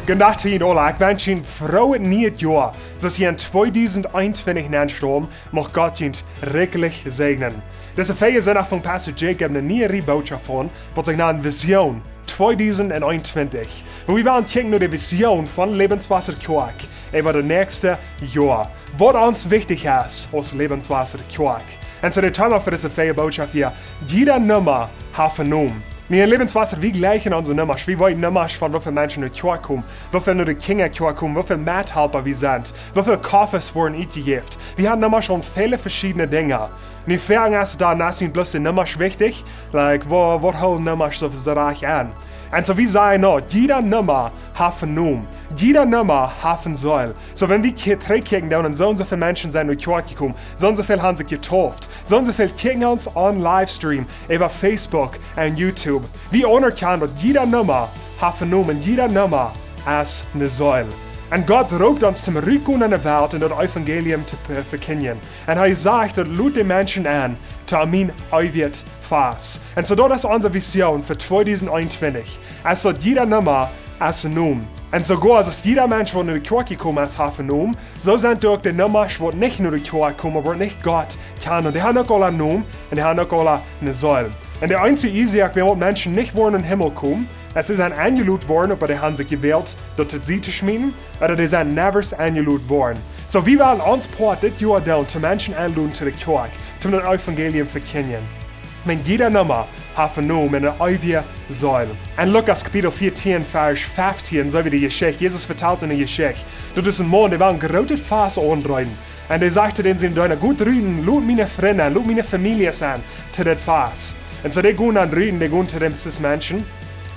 Gedacht hin, Ola, ich wünsche Ihnen frohes neues Jahr, dass Sie in 2021 anstormen, mag Gott Ihnen wirklich segnen. Diese Feier sind auch von Pastor Jacob eine neue Botschaft von, was sich nennt Visioon 2021. Wo wir werden checken nur die Vision von Lebenswasser Kirche über das nächste Jahr. Was uns wichtig ist als Lebenswasser Kirche. Und so der Thema für diese Feierbotschaft hier, jeder Nummer hat einen Nomen. Wir in Lebenswasser, wie gleichen unsere Nummer. Wie weit Nummer von wie viele Menschen in die Kirche kommen, wie viele nur die Kinder in die Kirche kommen, wie viele Mithelfer wir sind, wie viele Kaffees wurden eingegeben. Wir haben Nummer schon viele verschiedene Dinge. Nicht fragen erst da, dass sind bloß die Nummer wichtig, was holen Nummer so reich an? Und so wie sagen wir, jeder Nummer hat einen Nomen. Jeder Nummer hat eine Säule. So wenn wir hier zurückgucken und so und so viele Menschen sind in die Kirche gekommen, so und so viele haben sich getauft, so und so viele gucken uns on Livestream über Facebook und YouTube. Wir anerkennen, dass jeder Nummer hat einen Nomen. Jeder Nummer ist eine Säule. Und Gott ruft uns zum Rückgehen in der Welt und das Evangelium zu verkündigen. Und er sagt, dass lud die Menschen an, zu ihm wird fast. Und so das ist unsere Vision für 2021. Also jeder Nummer ist ein Nomen. Und sogar, dass jeder Mensch, der in die Kirche gekommen ist, hat einen Nomen, so sind auch die Nummer, die nicht in die Kirche kommen, aber nicht Gott kennen. Und die haben auch alle einen Nomen und die haben auch alle eine Säule. Und der einzige Isaak, wenn Menschen nicht wollen in den Himmel kommen, es ist ein angelut worden, aber die haben sich gewählt, dort sie zu schmieden, oder die sind never angelut worden. So wie wir uns Port das Jahr down, zu Menschen anluden zu der Kirche, zum das Evangelium verkündigen. Wenn jeder Nummer hat einen Nomen in der ewigen Säule. In Lukas Kapitel 14, Vers 15, so wie die Geschichte, Jesus verteilt in der Geschichte, dort ist ein Mann, der war ein großes Fass anreiten. Und er sagte denen, sie sollen gut reden, lud meine Freunde, lud meine Familie an, zu dem Fass. Und so die gehen dann reden, die gehen zu den Menschen.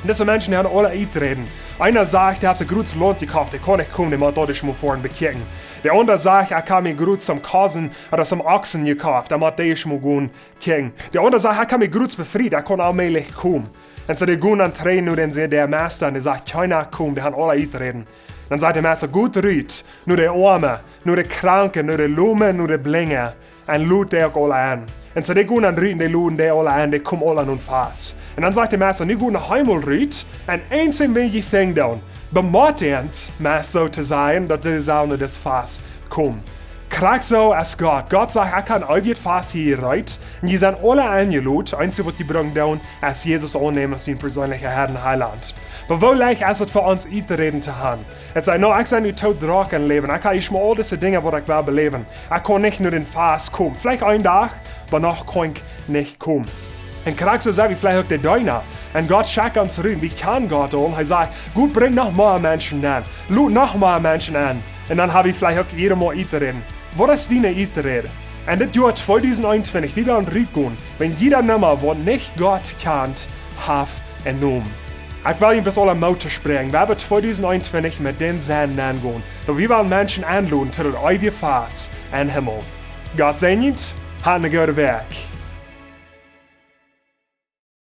Und diese Menschen haben alle eintreten. Einer sagt, er hat sich gut Land gekauft, er kann nicht kommen, der muss dort mal vorne bekicken. Der andere sagt, er kann mir gut zum Kasen oder zum Ochsen gekauft, er muss das mal gehen kicken. Der andere sagt, er kann mir gut befrieden, er kann allmählich kommen. Und so die gehen dann treten und dann sieht der Meister und der sagt, keiner kommt, die haben alle eintreten. Dann sagt der Meister, gut rüht, nur die Arme, nur die Kranken, nur die Lumen, nur die Blinge, und lud die auch alle an. Und so die gehen dann rüten, die luden die alle an, die kommen alle an und fast. Und dann sagt der Meister, die gehen nach Hause rüt, und einzeln will ich fängt dann. Bematend, Meister so zu sein, dass die sollen das Fass kommen. Krieg so als Gott. Gott sagt, er kann euch Fass hier rein. Und die sind alle eingeladen. Einzige, was die bringen dann, ist Jesus annehmen als den persönlichen Herrn und Heiland. Aber wo leicht ist es für uns, einzureden zu haben? Er sagt, no, ich kann nicht tot drachen leben. Ich kann nicht mal all diese Dinge, die ich will beleben. Ich kann nicht nur den Fass kommen. Vielleicht einen Tag, aber noch kann ich nicht kommen. Und kriegst du sagen, vielleicht auch der Deiner. Und Gott schickt uns rein. Wie kann Gott all? Er sagt, gut, bring noch mehr Menschen an. Lud noch mehr Menschen an. Und dann habe ich vielleicht auch jeder mal einzureden. Was ist deine Einrede? Und das Jahr 2021, wie wir an gehen, wenn jeder Nummer, der nicht Gott kennt, hat einen Nomen. Ich will Ihnen bis alle Mut sprechen. Wir werden 2021 mit den Sinn angehen. Und wir wollen Menschen anladen zu der ewigen Fass im Himmel. Gott segne, hat einen guten Weg.